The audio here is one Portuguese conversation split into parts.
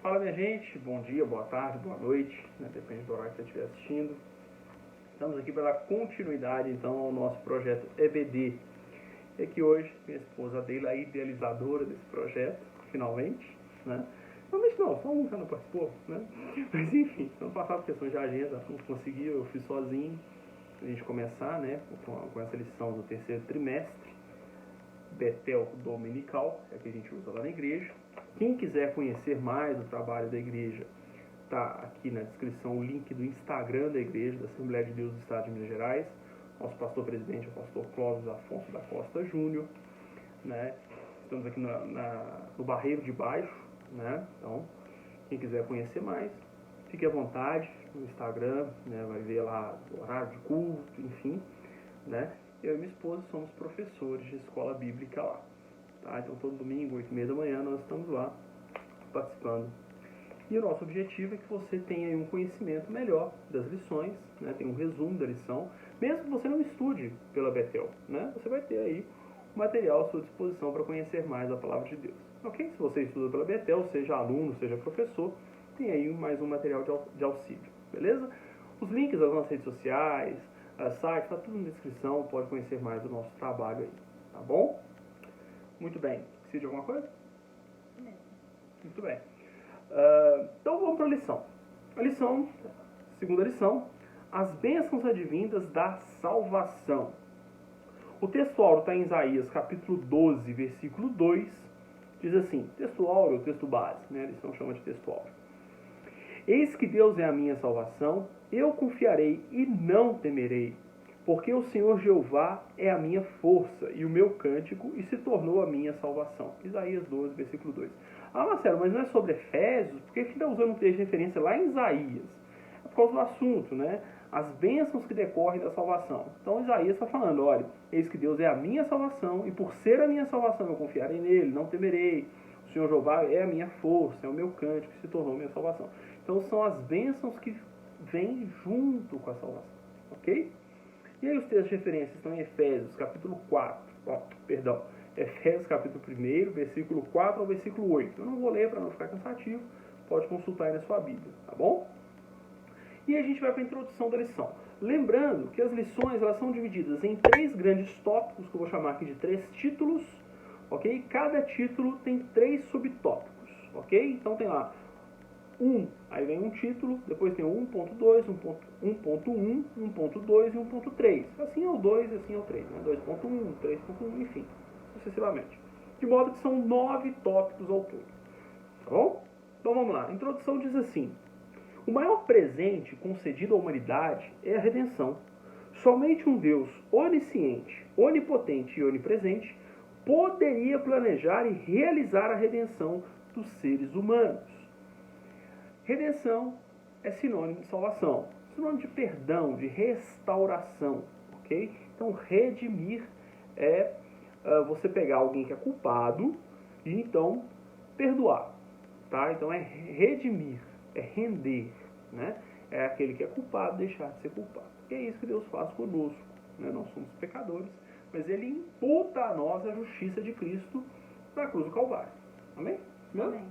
Fala, minha gente, bom dia, boa tarde, boa noite, né? Depende do horário que você estiver assistindo. Estamos aqui pela continuidade, então, ao nosso projeto EBD. E aqui hoje, minha esposa Adela, a idealizadora desse projeto, finalmente, né? Finalmente não, só um já não participou, né? Mas enfim, ano passado, questões de agenda, não consegui, eu fiz sozinho, a gente começar, né, com essa lição do terceiro trimestre, Betel Dominical, é que a gente usa lá na igreja. Quem quiser conhecer mais o trabalho da igreja, tá aqui na descrição o link do Instagram da igreja, da Assembleia de Deus do Estado de Minas Gerais. Nosso pastor presidente é o pastor Clóvis Afonso da Costa Júnior, né? Estamos aqui no Barreiro de Baixo, né? Então, quem quiser conhecer mais, fique à vontade no Instagram, né? Vai ver lá o horário de culto, enfim, né? Eu e minha esposa somos professores de escola bíblica lá, tá? Então, todo domingo, 8h30 da manhã, nós estamos lá participando. E o nosso objetivo é que você tenha um conhecimento melhor das lições, né? Tem um resumo da lição, mesmo que você não estude pela Betel, né? Você vai ter aí um material à sua disposição para conhecer mais a palavra de Deus, ok? Se você estuda pela Betel, seja aluno, seja professor, tem aí mais um material de auxílio, beleza? Os links das nossas redes sociais, site, está tudo na descrição, pode conhecer mais do nosso trabalho aí, tá bom? Muito bem. Precisa de alguma coisa? Muito bem. Então vamos para a lição. Segunda lição, as bênçãos advindas da salvação. O texto áureo está em Isaías capítulo 12, versículo 2, diz assim, texto áureo, texto base, né? A lição chama de texto áureo. Eis que Deus é a minha salvação, eu confiarei e não temerei, porque o Senhor Jeová é a minha força e o meu cântico e se tornou a minha salvação. Isaías 12, versículo 2. Ah, Marcelo, mas não é sobre Efésios? Por que está usando um texto de referência lá em Isaías? É por causa do assunto, né? As bênçãos que decorrem da salvação. Então Isaías está falando, olha, eis que Deus é a minha salvação e por ser a minha salvação eu confiarei nele, não temerei. O Senhor Jeová é a minha força, é o meu cântico que se tornou a minha salvação. Então são as bênçãos que vêm junto com a salvação, ok? E aí os textos de referência estão em Efésios, capítulo 4, Efésios, capítulo 1, versículo 4 ao versículo 8. Eu não vou ler para não ficar cansativo, pode consultar aí na sua Bíblia, tá bom? E a gente vai para a introdução da lição. Lembrando que as lições elas são divididas em 3 grandes tópicos, que eu vou chamar aqui de 3 títulos, ok? Cada título tem 3 subtópicos, ok? Então tem lá aí vem um título, depois tem o 1.2, 1.1, 1.2 e 1.3. Assim é o 2 e assim é o 3, né? 2.1, 3.1, enfim, sucessivamente. De modo que são 9 tópicos ao todo. Tá bom? Então vamos lá. A introdução diz assim: o maior presente concedido à humanidade é a redenção. Somente um Deus onisciente, onipotente e onipresente poderia planejar e realizar a redenção dos seres humanos. Redenção é sinônimo de salvação, sinônimo de perdão, de restauração, ok? Então, redimir é você pegar alguém que é culpado e então perdoar, tá? Então é redimir, é render, né? É aquele que é culpado deixar de ser culpado. E é isso que Deus faz conosco, né? Nós somos pecadores, mas Ele imputa a nós a justiça de Cristo na cruz do Calvário. Amém? Amém.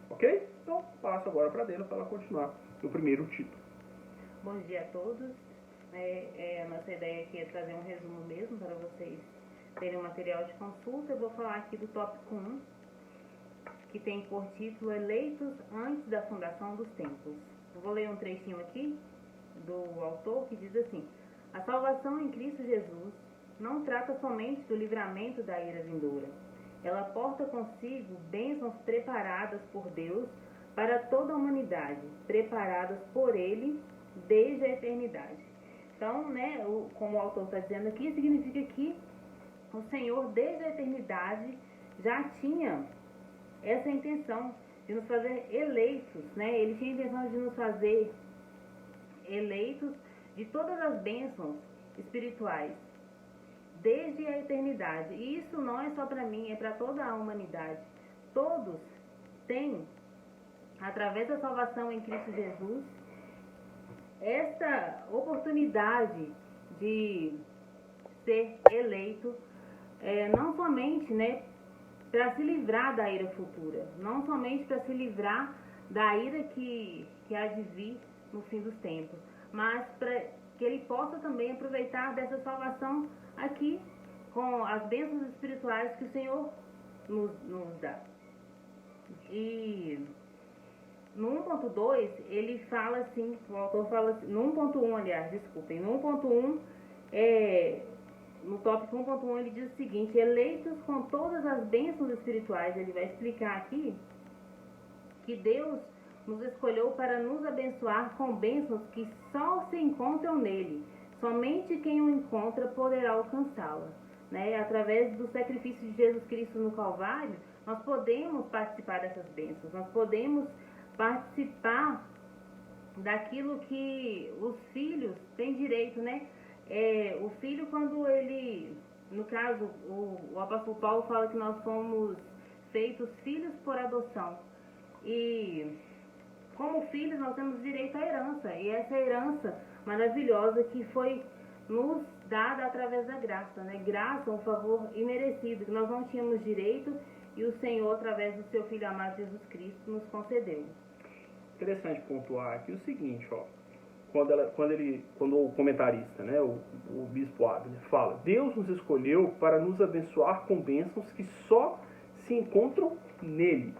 Ok? Então, passo agora para dentro para ela continuar no primeiro título. Bom dia a todos. A nossa ideia aqui é trazer um resumo mesmo para vocês terem um material de consulta. Eu vou falar aqui do tópico 1, que tem por título Eleitos antes da fundação dos tempos. Eu vou ler um trechinho aqui do autor que diz assim: a salvação em Cristo Jesus não trata somente do livramento da ira vindoura. Ela porta consigo bênçãos preparadas por Deus para toda a humanidade, preparadas por Ele desde a eternidade. Então, né, como o autor está dizendo aqui, significa que o Senhor, desde a eternidade, já tinha essa intenção de nos fazer eleitos, né? Ele tinha a intenção de nos fazer eleitos de todas as bênçãos espirituais, desde a eternidade. E isso não é só para mim, é para toda a humanidade. Todos têm, através da salvação em Cristo Jesus, esta oportunidade de ser eleito, não somente, né, para se livrar da ira futura, não somente para se livrar da ira que há de vir no fim dos tempos, mas para que ele possa também aproveitar dessa salvação aqui, com as bênçãos espirituais que o Senhor nos dá. E no 1.2, ele fala assim, o autor fala assim, no 1.1, aliás, desculpem, no 1.1, no tópico 1.1, ele diz o seguinte: eleitos com todas as bênçãos espirituais. Ele vai explicar aqui que Deus nos escolheu para nos abençoar com bênçãos que só se encontram nele. Somente quem o encontra poderá alcançá-la. Né? Através do sacrifício de Jesus Cristo no Calvário, nós podemos participar dessas bênçãos, nós podemos participar daquilo que os filhos têm direito, né? O filho, quando ele, no caso, o apóstolo Paulo fala que nós fomos feitos filhos por adoção. E como filhos nós temos direito à herança, e essa herança maravilhosa que foi nos dada através da graça, né? Graça, um favor imerecido, que nós não tínhamos direito, e o Senhor, através do seu Filho amado Jesus Cristo, nos concedeu. Interessante pontuar aqui o seguinte, ó, quando o comentarista, né, o bispo Abner, fala: Deus nos escolheu para nos abençoar com bênçãos que só se encontram nele.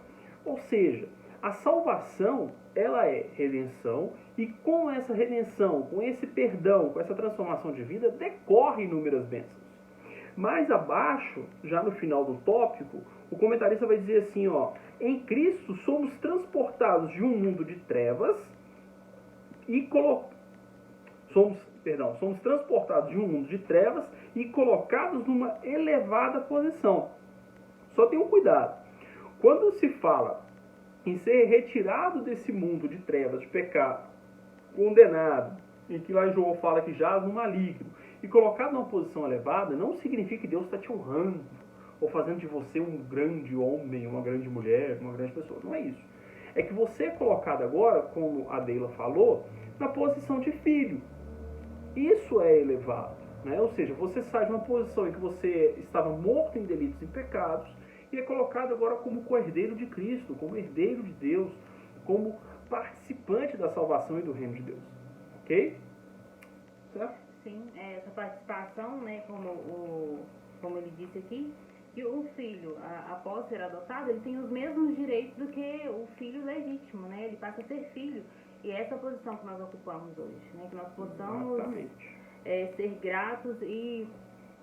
Ou seja, a salvação, ela é redenção, e com essa redenção, com esse perdão, com essa transformação de vida, decorre inúmeras bênçãos. Mais abaixo, já no final do tópico, o comentarista vai dizer assim, ó: em Cristo somos transportados de um mundo de trevas somos transportados de um mundo de trevas e colocados numa elevada posição. Só tenham cuidado. Quando se fala em ser retirado desse mundo de trevas, de pecado, condenado, em que lá em João fala que jaz no maligno, e colocado numa posição elevada, não significa que Deus está te honrando, ou fazendo de você um grande homem, uma grande mulher, uma grande pessoa. Não é isso. É que você é colocado agora, como a Deila falou, na posição de filho. Isso é elevado, né? Ou seja, você sai de uma posição em que você estava morto em delitos e pecados e é colocado agora como co-herdeiro de Cristo, como herdeiro de Deus, como participante da salvação e do reino de Deus. Ok? Certo? Sim, essa participação, né, como ele disse aqui, que o filho, após ser adotado, ele tem os mesmos direitos do que o filho legítimo, né? Ele passa a ser filho. E é essa posição que nós ocupamos hoje, né? Que nós possamos ser gratos e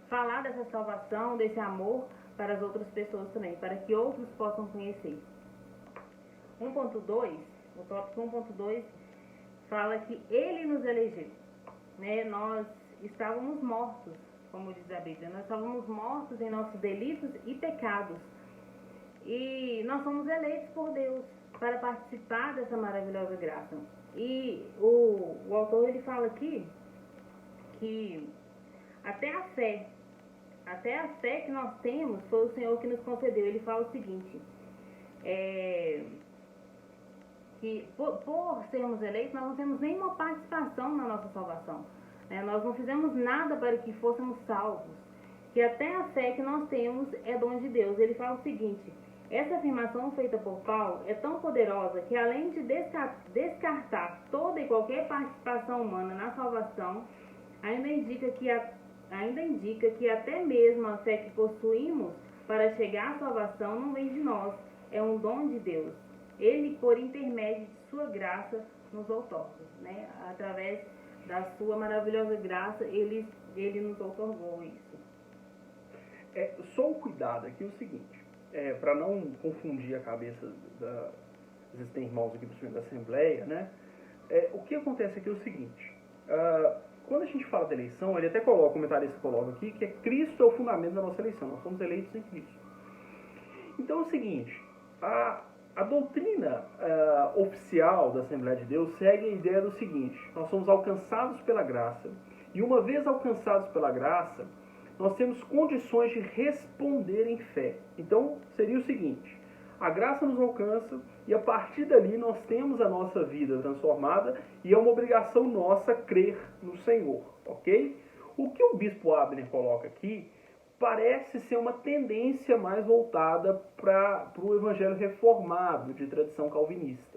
falar dessa salvação, desse amor para as outras pessoas também, para que outros possam conhecer. 1.2, o tópico 1.2 fala que ele nos elegeu, né? Nós estávamos mortos, como diz a Bíblia, nós estávamos mortos em nossos delitos e pecados, e nós somos eleitos por Deus para participar dessa maravilhosa graça. E o autor, ele fala aqui que até a fé que nós temos foi o Senhor que nos concedeu. Ele fala o seguinte, que por sermos eleitos, nós não temos nenhuma participação na nossa salvação, né? Nós não fizemos nada para que fôssemos salvos, que até a fé que nós temos é dom de Deus. Ele fala o seguinte: essa afirmação feita por Paulo é tão poderosa que, além de descartar toda e qualquer participação humana na salvação, ainda indica que até mesmo a fé que possuímos para chegar à salvação não vem de nós, é um dom de Deus. Ele, por intermédio de sua graça, nos outorga, né? Através da sua maravilhosa graça, ele nos outorgou isso. Só um cuidado aqui, o seguinte, para não confundir a cabeça às vezes tem irmãos aqui, principalmente da Assembleia, né? O que acontece aqui é o seguinte, quando a gente fala da eleição, ele até coloca, o comentarista coloca aqui, que Cristo é o fundamento da nossa eleição, nós somos eleitos em Cristo. Então é o seguinte, a doutrina oficial da Assembleia de Deus segue a ideia do seguinte: nós somos alcançados pela graça, e uma vez alcançados pela graça, nós temos condições de responder em fé. Então seria o seguinte: a graça nos alcança e a partir dali nós temos a nossa vida transformada e é uma obrigação nossa crer no Senhor, ok? O que o bispo Abner coloca aqui parece ser uma tendência mais voltada para o evangelho reformado, de tradição calvinista.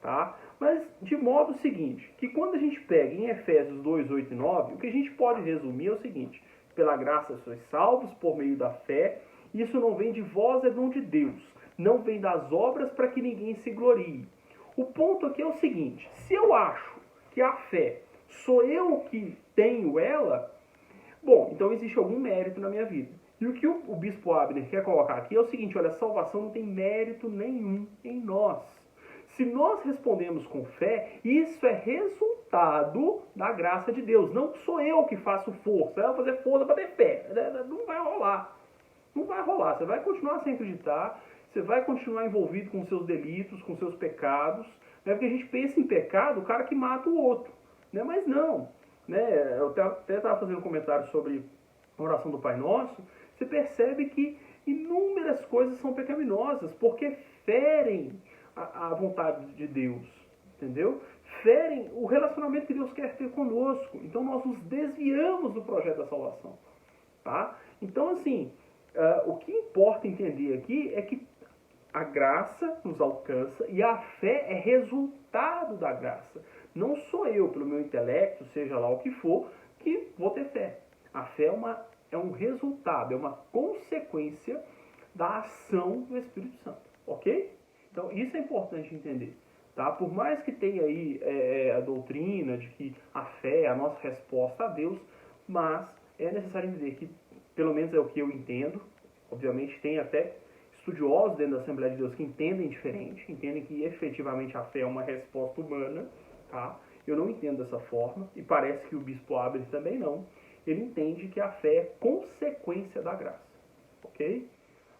Tá? Mas de modo seguinte, que quando a gente pega em Efésios 2, 8 e 9, o que a gente pode resumir é o seguinte: pela graça sois salvos por meio da fé, isso não vem de vós, é dom de Deus, não vem das obras para que ninguém se glorie. O ponto aqui é o seguinte: se eu acho que a fé sou eu que tenho ela, bom, então existe algum mérito na minha vida. E o que o bispo Abner quer colocar aqui é o seguinte: olha, a salvação não tem mérito nenhum em nós. Se nós respondemos com fé, isso é resultado da graça de Deus. Não sou eu que faço força. Eu vou fazer força para ter fé. Não vai rolar. Não vai rolar. Você vai continuar sem acreditar. Você vai continuar envolvido com seus delitos, com seus pecados. Né? Porque a gente pensa em pecado, o cara que mata o outro. Né? Mas não. Né? Eu até estava fazendo um comentário sobre a oração do Pai Nosso. Você percebe que inúmeras coisas são pecaminosas, porque ferem a vontade de Deus, entendeu? Ferem o relacionamento que Deus quer ter conosco. Então nós nos desviamos do projeto da salvação, tá? Então assim, o que importa entender aqui é que a graça nos alcança e a fé é resultado da graça. Não sou eu, pelo meu intelecto, seja lá o que for, que vou ter fé. A fé é um resultado, é uma consequência da ação do Espírito Santo, ok? Então, isso é importante entender. Tá? Por mais que tenha aí a doutrina de que a fé é a nossa resposta a Deus, mas é necessário entender que, pelo menos é o que eu entendo, obviamente tem até estudiosos dentro da Assembleia de Deus que entendem diferente, entendem que efetivamente a fé é uma resposta humana. Tá? Eu não entendo dessa forma, e parece que o bispo Abner também não. Ele entende que a fé é consequência da graça. Ok?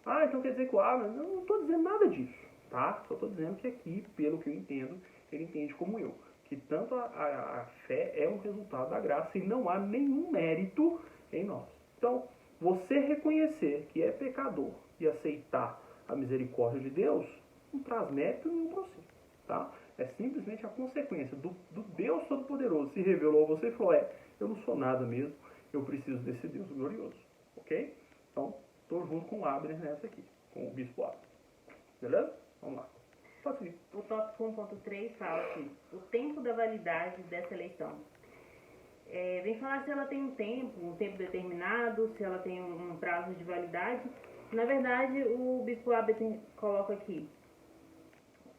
Ah, então quer dizer que o Abner... Não estou dizendo nada disso. Tá? Só estou dizendo que aqui, pelo que eu entendo, ele entende como eu. Que tanto a fé é um resultado da graça e não há nenhum mérito em nós. Então, você reconhecer que é pecador e aceitar a misericórdia de Deus, não traz mérito nenhum para você. Tá? É simplesmente a consequência do Deus Todo-Poderoso se revelou a você e falou: eu não sou nada mesmo, eu preciso desse Deus glorioso. Ok? Então, estou junto com o Abner nessa aqui, com o bispo Abner. Beleza? Vamos lá. Pode seguir. O tópico 1.3 fala assim: o tempo da validade dessa eleição. Vem falar se ela tem um tempo determinado, se ela tem um prazo de validade. Na verdade, o bispo Abner coloca aqui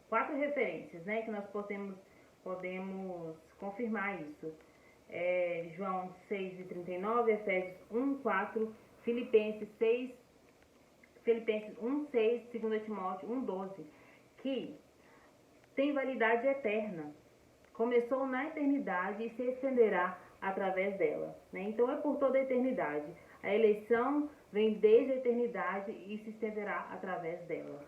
4 referências, né, que nós podemos confirmar isso. João 6:39, Efésios 1:4, Filipenses 1:6, 2 Timóteo 1:12, que tem validade eterna. Começou na eternidade e se estenderá através dela. Né? Então é por toda a eternidade. A eleição vem desde a eternidade e se estenderá através dela.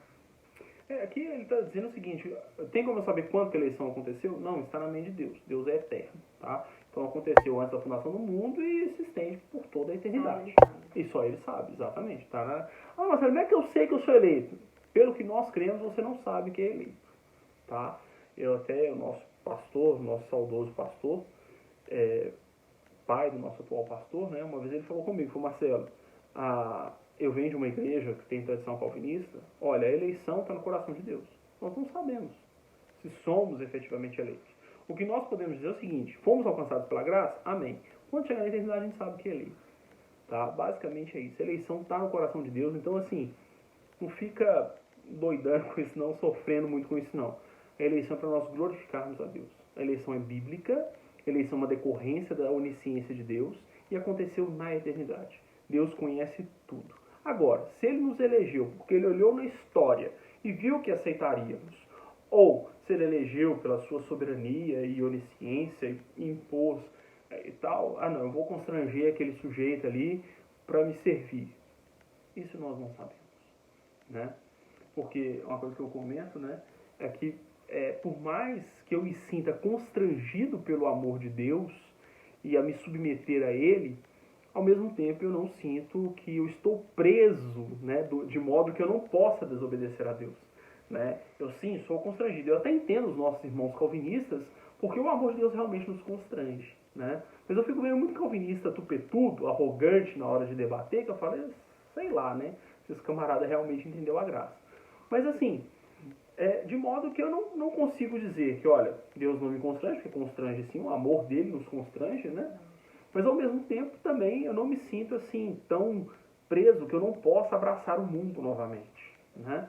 Aqui ele está dizendo o seguinte: tem como eu saber quando que a eleição aconteceu? Não, está na mente de Deus. Deus é eterno. Tá? Então aconteceu antes da fundação do mundo e se estende por toda a eternidade. E só ele sabe, exatamente. Tá? Mas como é que eu sei que eu sou eleito? Pelo que nós cremos, você não sabe que é eleito. Tá? O nosso pastor, nosso saudoso pastor, pai do nosso atual pastor, né, uma vez ele falou comigo: falou, Marcelo, eu venho de uma igreja que tem tradição calvinista. Olha, a eleição está no coração de Deus. Nós não sabemos se somos efetivamente eleitos. O que nós podemos dizer é o seguinte: fomos alcançados pela graça? Amém. Quando chegar na eternidade, a gente sabe que é eleito. Tá? Basicamente é isso. A eleição está no coração de Deus. Então, assim, não fica doidando com isso não, sofrendo muito com isso não. A eleição é para nós glorificarmos a Deus. A eleição é bíblica, a eleição é uma decorrência da onisciência de Deus e aconteceu na eternidade. Deus conhece tudo. Agora, se Ele nos elegeu porque Ele olhou na história e viu que aceitaríamos, ou se Ele elegeu pela sua soberania e onisciência e impôs e tal, não, eu vou constranger aquele sujeito ali para me servir. Isso nós não sabemos. Né? Porque uma coisa que eu comento, né, é que por mais que eu me sinta constrangido pelo amor de Deus e a me submeter a Ele, ao mesmo tempo eu não sinto que eu estou preso, né, de modo que eu não possa desobedecer a Deus. Né? Eu sim, sou constrangido. Eu até entendo os nossos irmãos calvinistas, porque o amor de Deus realmente nos constrange. Né? Mas eu fico vendo muito calvinista tupetudo, arrogante na hora de debater, que eu falo, sei lá, né? Se esse camarada realmente entendeu a graça. Mas assim, de modo que eu não consigo dizer que, olha, Deus não me constrange, porque constrange sim, o amor dele nos constrange, né? Mas ao mesmo tempo também eu não me sinto assim tão preso que eu não possa abraçar o mundo novamente, né?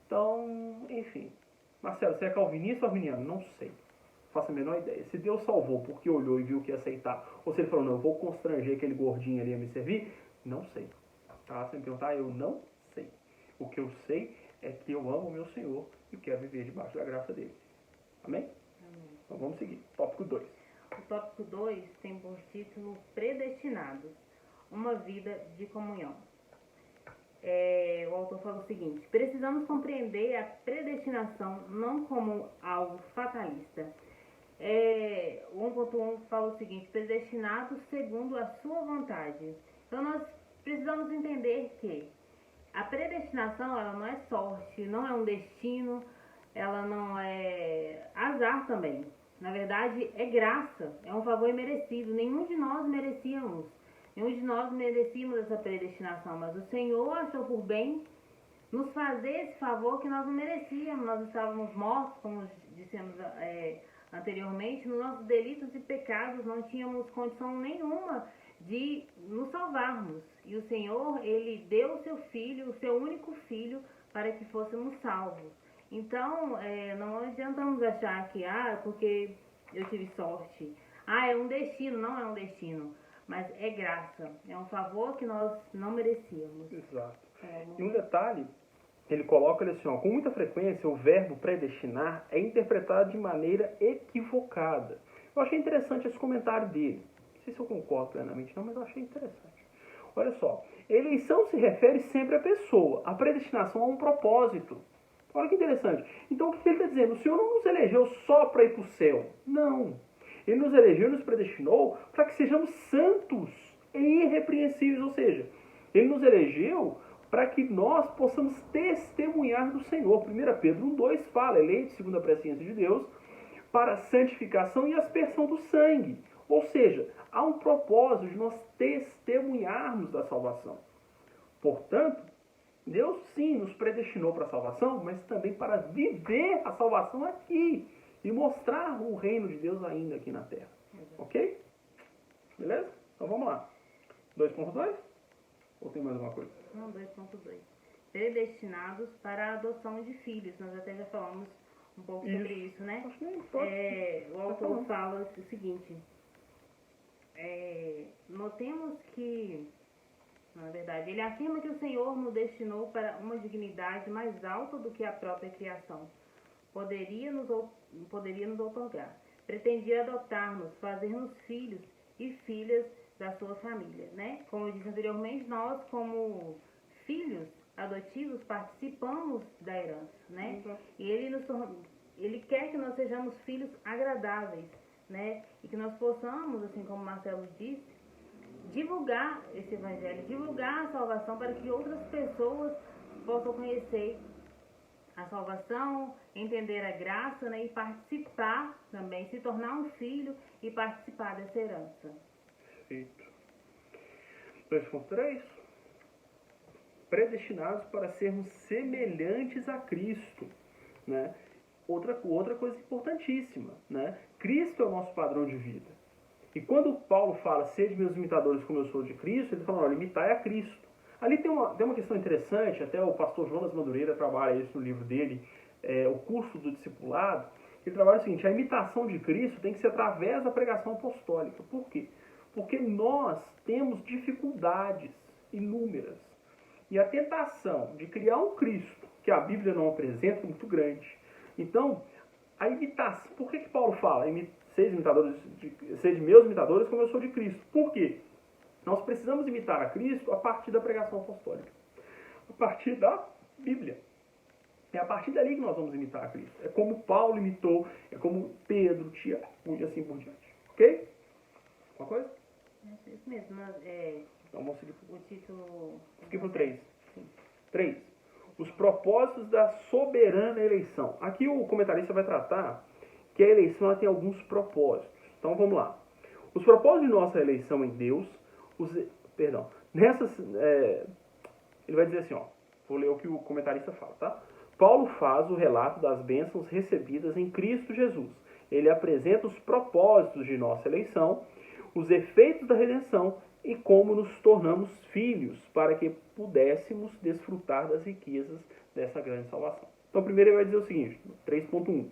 Então, enfim. Marcelo, você é calvinista ou arminiano? Não sei. Faço a menor ideia. Se Deus salvou porque olhou e viu que ia aceitar, ou se ele falou, não, eu vou constranger aquele gordinho ali a me servir, não sei. Tá? Se me perguntar, eu não sei. O que eu sei é que eu amo o meu Senhor e quero viver debaixo da graça dele. Amém? Amém. Então vamos seguir. Tópico 2. O tópico 2 tem por título Predestinados, uma vida de comunhão. O autor fala o seguinte: precisamos compreender a predestinação não como algo fatalista. O 1.1 fala o seguinte: predestinados segundo a sua vontade. Então nós precisamos entender que a predestinação, ela não é sorte, não é um destino, ela não é azar também. Na verdade, é graça, é um favor imerecido. Nenhum de nós merecíamos. Nenhum de nós merecíamos essa predestinação, mas o Senhor achou por bem nos fazer esse favor que nós não merecíamos. Nós estávamos mortos, como dissemos anteriormente, nos nossos delitos e pecados, não tínhamos condição nenhuma de nos salvarmos. E o Senhor, Ele deu o seu Filho, o seu único Filho, para que fôssemos salvos. Então, não adiantamos achar que, porque eu tive sorte. É um destino. Não é um destino. Mas é graça, é um favor que nós não merecíamos. Exato. E um detalhe, ele coloca assim, com muita frequência o verbo predestinar é interpretado de maneira equivocada. Eu achei interessante esse comentário dele. Não sei se eu concordo plenamente não, mas eu achei interessante. Olha só, eleição se refere sempre à pessoa, a predestinação a um propósito. Olha que interessante. Então o que ele está dizendo? O Senhor não nos elegeu só para ir para o céu. Não. Ele nos elegeu e nos predestinou para que sejamos santos e irrepreensíveis. Ou seja, ele nos elegeu para que nós possamos testemunhar do Senhor. 1 Pedro 1,2 fala, eleito segundo a presciência de Deus, para a santificação e aspersão do sangue. Ou seja, há um propósito de nós testemunharmos da salvação. Portanto, Deus sim nos predestinou para a salvação, mas também para viver a salvação aqui. E mostrar o reino de Deus ainda aqui na terra. Ok? Beleza? Então vamos lá. 2.2? Ou tem mais alguma coisa? Não, 2.2. Predestinados para a adoção de filhos. Nós até já falamos um pouco sobre isso, né? Acho que pode. O autor fala o seguinte. Notemos que, na verdade, ele afirma que o Senhor nos destinou para uma dignidade mais alta do que a própria criação. Poderia nos otorgar. Pretendia adotar-nos, fazer-nos filhos e filhas da sua família, né? Como eu disse anteriormente, nós como filhos adotivos participamos da herança, né? E ele quer que nós sejamos filhos agradáveis, né? E que nós possamos, assim como Marcelo disse, divulgar esse evangelho, divulgar a salvação para que outras pessoas possam conhecer a salvação, entender a graça, né, e participar também, se tornar um filho e participar dessa herança. Perfeito. 2.3. Predestinados para sermos semelhantes a Cristo, né? Outra coisa importantíssima, né? Cristo é o nosso padrão de vida. E quando Paulo fala, sede meus imitadores como eu sou de Cristo, ele fala, olha, imitai a Cristo. Ali tem uma questão interessante, até o pastor Jonas Madureira trabalha isso no livro dele, o curso do discipulado. Ele trabalha o seguinte: a imitação de Cristo tem que ser através da pregação apostólica. Por quê? Porque nós temos dificuldades inúmeras. E a tentação de criar um Cristo que a Bíblia não apresenta é muito grande. Então, a imitação... Por que Paulo fala? Sede meus imitadores como eu sou de Cristo. Por quê? Nós precisamos imitar a Cristo a partir da pregação apostólica. A partir da Bíblia. É a partir dali que nós vamos imitar a Cristo. É como Paulo imitou, é como Pedro, Tiago e assim por diante. Ok? Uma coisa? É isso mesmo. Então vamos seguir o título... Aqui para o 3. 3. Os propósitos da soberana eleição. Aqui o comentarista vai tratar que a eleição ela tem alguns propósitos. Então vamos lá. Os propósitos de nossa eleição em Deus, ele vai dizer assim, ó, vou ler o que o comentarista fala, tá? Paulo faz o relato das bênçãos recebidas em Cristo Jesus. Ele apresenta os propósitos de nossa eleição, os efeitos da redenção e como nos tornamos filhos para que pudéssemos desfrutar das riquezas dessa grande salvação. Então, primeiro ele vai dizer o seguinte, 3.1.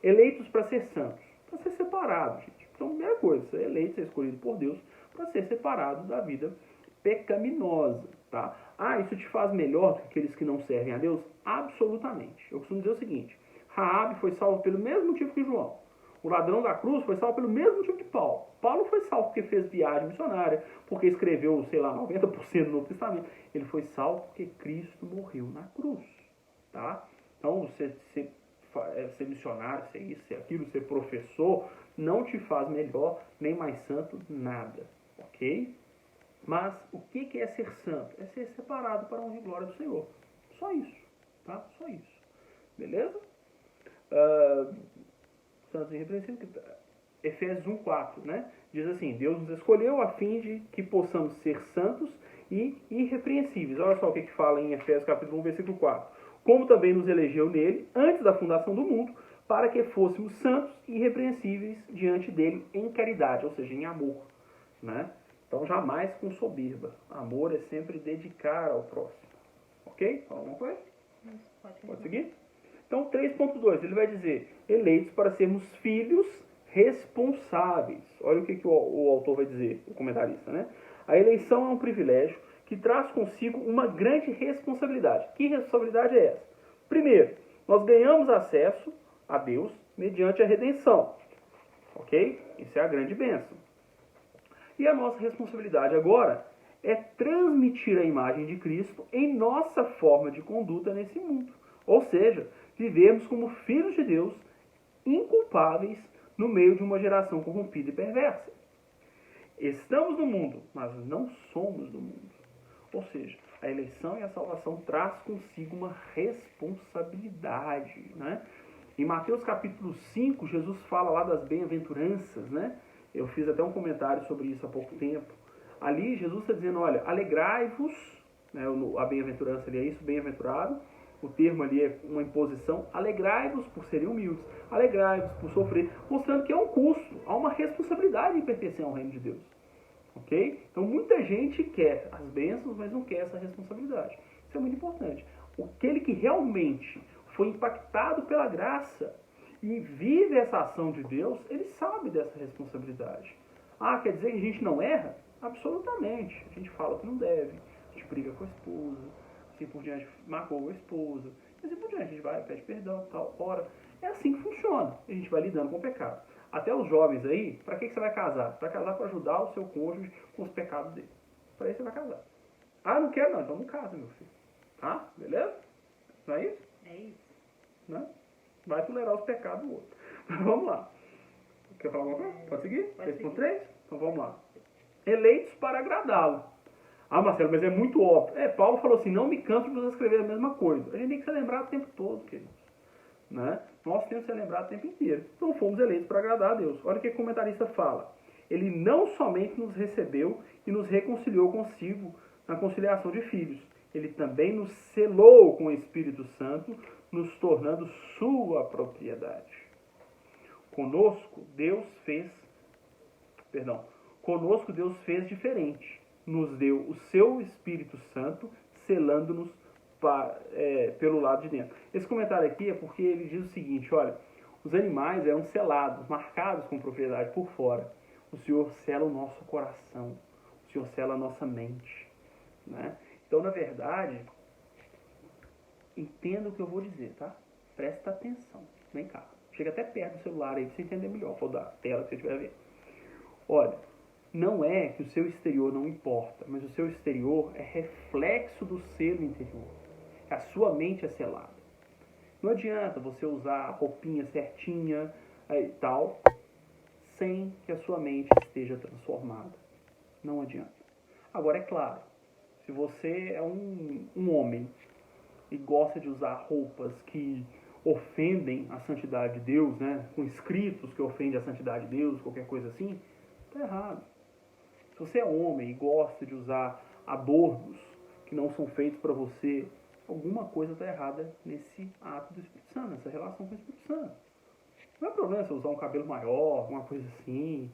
Eleitos para ser santos, para ser separados, gente. Então, primeira coisa, ser eleito, ser escolhido por Deus para ser separado da vida pecaminosa, tá? Ah, isso te faz melhor do que aqueles que não servem a Deus? Absolutamente. Eu costumo dizer o seguinte, Raabe foi salvo pelo mesmo motivo que João. O ladrão da cruz foi salvo pelo mesmo motivo que Paulo. Paulo foi salvo porque fez viagem missionária, porque escreveu, 90% do Novo Testamento. Ele foi salvo porque Cristo morreu na cruz, tá? Então, você ser missionário, ser isso, ser aquilo, ser professor, não te faz melhor, nem mais santo, nada, ok? Mas o que é ser santo? É ser separado para a honra e glória do Senhor. Só isso, tá? Só isso. Beleza? Santos irrepreensíveis. Efésios 1:4, né? Diz assim, Deus nos escolheu a fim de que possamos ser santos e irrepreensíveis. Olha só o que fala em Efésios capítulo 1, versículo 4. Como também nos elegeu nele, antes da fundação do mundo, para que fôssemos santos e irrepreensíveis diante dele em caridade, ou seja, em amor, né? Então, jamais com soberba. Amor é sempre dedicar ao próximo. Ok? Fala alguma coisa? Pode seguir? Então, 3.2, ele vai dizer, eleitos para sermos filhos responsáveis. Olha o que o autor vai dizer, o comentarista, né? A eleição é um privilégio que traz consigo uma grande responsabilidade. Que responsabilidade é essa? Primeiro, nós ganhamos acesso a Deus mediante a redenção. Ok? Isso é a grande bênção. E a nossa responsabilidade agora é transmitir a imagem de Cristo em nossa forma de conduta nesse mundo. Ou seja, vivermos como filhos de Deus, inculpáveis no meio de uma geração corrompida e perversa. Estamos no mundo, mas não somos do mundo. Ou seja, a eleição e a salvação traz consigo uma responsabilidade, né? Em Mateus capítulo 5, Jesus fala lá das bem-aventuranças, né? Eu fiz até um comentário sobre isso há pouco tempo. Ali, Jesus está dizendo, olha, alegrai-vos, né? A bem-aventurança ali é isso, bem-aventurado. O termo ali é uma imposição. Alegrai-vos por serem humildes. Alegrai-vos por sofrer. Mostrando que é um custo, há uma responsabilidade em pertencer ao reino de Deus. Ok? Então, muita gente quer as bênçãos, mas não quer essa responsabilidade. Isso é muito importante. Aquele que realmente foi impactado pela graça e vive essa ação de Deus, ele sabe dessa responsabilidade. Ah, quer dizer que a gente não erra? Absolutamente. A gente fala que não deve. A gente briga com a esposa. Assim por diante, magoa a esposa. Assim por diante, a gente vai, pede perdão, tal, ora. É assim que funciona. A gente vai lidando com o pecado. Até os jovens aí, para que você vai casar? Você vai casar para ajudar o seu cônjuge com os pecados dele. Para isso você vai casar. Ah, não quero não, então não casa, meu filho. Tá? Beleza? Não é isso? É isso. Né? Vai tolerar os pecados do outro. Mas vamos lá. Quer falar alguma coisa? Pode seguir? 3.3? Então vamos lá. Eleitos para agradá-lo. Ah, Marcelo, mas é muito óbvio. Paulo falou assim, não me canso de você escrever a mesma coisa. A gente tem que ser lembrado o tempo todo, queridos. Né? Nós temos que ser lembrados o tempo inteiro. Então fomos eleitos para agradar a Deus. Olha o que o comentarista fala. Ele não somente nos recebeu e nos reconciliou consigo na conciliação de filhos. Ele também nos selou com o Espírito Santo, nos tornando sua propriedade. Conosco Deus fez diferente. Nos deu o seu Espírito Santo, selando-nos pelo lado de dentro. Esse comentário aqui é porque ele diz o seguinte, olha, os animais eram selados, marcados com propriedade por fora. O Senhor sela o nosso coração, o Senhor sela a nossa mente, né? Então, na verdade, entenda o que eu vou dizer, tá? Presta atenção. Vem cá. Chega até perto do celular aí pra você entender melhor. Vou dar a tela que você estiver vendo. Olha, não é que o seu exterior não importa, mas o seu exterior é reflexo do selo interior. A sua mente é selada. Não adianta você usar a roupinha certinha e tal, sem que a sua mente esteja transformada. Não adianta. Agora, é claro, se você é um homem e gosta de usar roupas que ofendem a santidade de Deus, né, com escritos que ofendem a santidade de Deus, qualquer coisa assim, está errado. Se você é homem e gosta de usar adornos que não são feitos para você, alguma coisa está errada nesse ato do Espírito Santo, nessa relação com o Espírito Santo. Não é problema você usar um cabelo maior, uma coisa assim,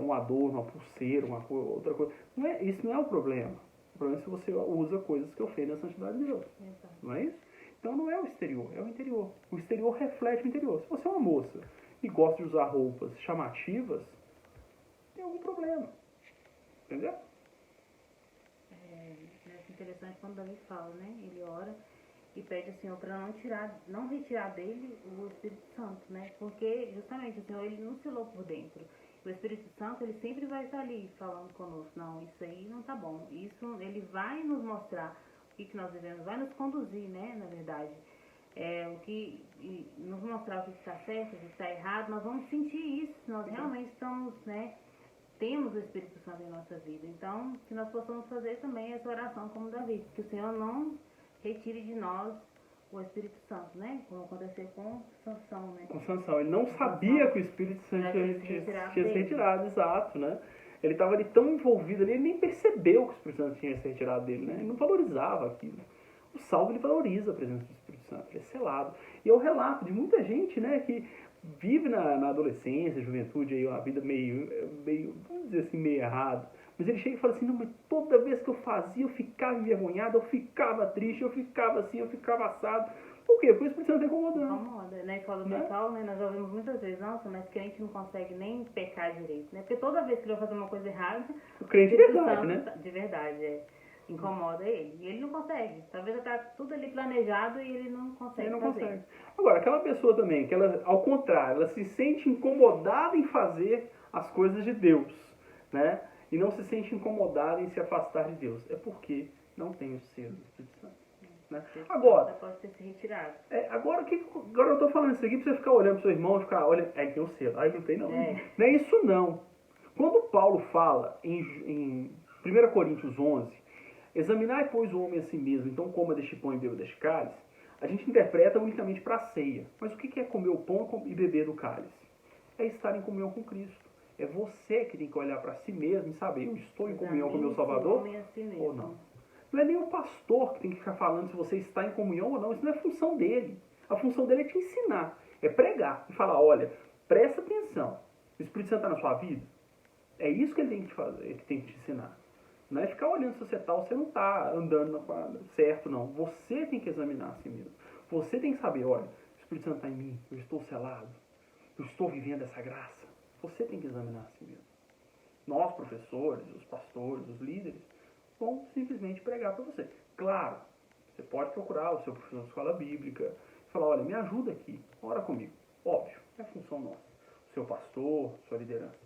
um adorno, uma pulseira, outra coisa. Isso não é o problema. O problema é se você usa coisas que ofendem a santidade de Deus. Exato. Não é isso? Então não é o exterior, é o interior. O exterior reflete o interior. Se você é uma moça e gosta de usar roupas chamativas, tem algum problema. Entendeu? É interessante quando Davi fala, né? Ele ora e pede ao Senhor para não retirar dele o Espírito Santo, né? Porque justamente o Senhor, ele não selou por dentro. O Espírito Santo, ele sempre vai estar ali falando conosco. Não, isso aí não tá bom. Isso, ele vai nos mostrar o que nós devemos, vai nos conduzir, né? Na verdade. Nos mostrar o que está certo, o que está errado. Nós vamos sentir isso. Nós realmente estamos, né? Temos o Espírito Santo em nossa vida. Então, que nós possamos fazer também essa oração como Davi, que o Senhor não retire de nós o Espírito Santo, né? Como aconteceu com Sansão, né? Com Sansão. Ele não sabia que o Espírito Santo tinha se retirado, exato, né? Ele estava ali tão envolvido ali, ele nem percebeu que o Espírito Santo tinha se retirado dele, né? Ele não valorizava aquilo. O salvo, ele valoriza a presença do Espírito Santo, ele é selado. E é o relato de muita gente, né, que vive na adolescência, juventude, aí, uma vida meio, vamos dizer assim, meio errada. Mas ele chega e fala assim, não, mas toda vez que eu fazia, eu ficava envergonhado, eu ficava triste, eu ficava assim, eu ficava assado. Por quê? Porque o Espírito Santo está incomodando. Incomoda, né? Fala do pessoal, né? Nós já ouvimos muitas vezes, nossa, mas crente não consegue nem pecar direito, né? Porque toda vez que ele vai fazer uma coisa errada, o crente de verdade, Santo, né? De verdade, incomoda ele. E ele não consegue. Talvez está tudo ali planejado e ele não consegue Ele não fazer. consegue. Agora, aquela pessoa também, que ela, ao contrário, ela se sente incomodada em fazer as coisas de Deus, né? E não se sente incomodada em se afastar de Deus. É porque não tem o selo do Espírito Santo. Né? Agora, pode ter se retirado. Agora eu estou falando isso aqui para você ficar olhando para o seu irmão e ficar, olha, tem o selo. Aí não tem não. Não é isso não. Quando Paulo fala em 1 Coríntios 11, examinai, pois, o homem a si mesmo, então coma deste pão e beba deste cálice, a gente interpreta unicamente para a ceia. Mas o que é comer o pão e beber do cálice? É estar em comunhão com Cristo. É você que tem que olhar para si mesmo e saber, eu estou em comunhão com o meu Salvador ou não? Não é nem o pastor que tem que ficar falando se você está em comunhão ou não. Isso não é função dele. A função dele é te ensinar, é pregar e falar, olha, presta atenção. O Espírito Santo está na sua vida? É isso que ele tem que te fazer, ele tem que te ensinar. Não é ficar olhando se você está ou você não está andando na quadra, certo, não. Você tem que examinar a si mesmo. Você tem que saber, olha, o Espírito Santo está em mim, eu estou selado, eu estou vivendo essa graça. Você tem que examinar a si mesmo. Nós, professores, os pastores, os líderes, vão simplesmente pregar para você. Claro, você pode procurar o seu professor de escola bíblica e falar, olha, me ajuda aqui, ora comigo. Óbvio, é função nossa. O seu pastor, sua liderança.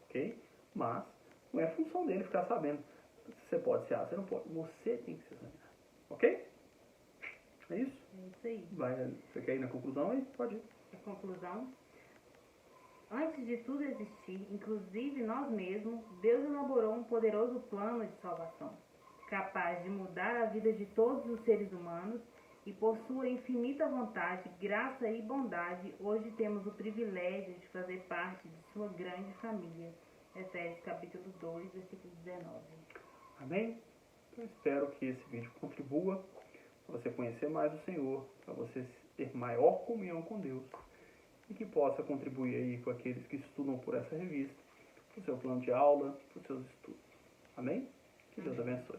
Ok? Mas não é função dele ficar sabendo se você pode ser, você não pode. Você tem que se examinar. Ok? É isso? É isso aí. Você quer ir na conclusão aí? Pode ir. A conclusão. Antes de tudo existir, inclusive nós mesmos, Deus elaborou um poderoso plano de salvação, capaz de mudar a vida de todos os seres humanos, e por sua infinita vontade, graça e bondade, hoje temos o privilégio de fazer parte de sua grande família. Efésios capítulo 2, versículo 19. Amém? Eu espero que esse vídeo contribua para você conhecer mais o Senhor, para você ter maior comunhão com Deus, e que possa contribuir aí com aqueles que estudam por essa revista, para o seu plano de aula, para os seus estudos. Amém? Que Deus abençoe.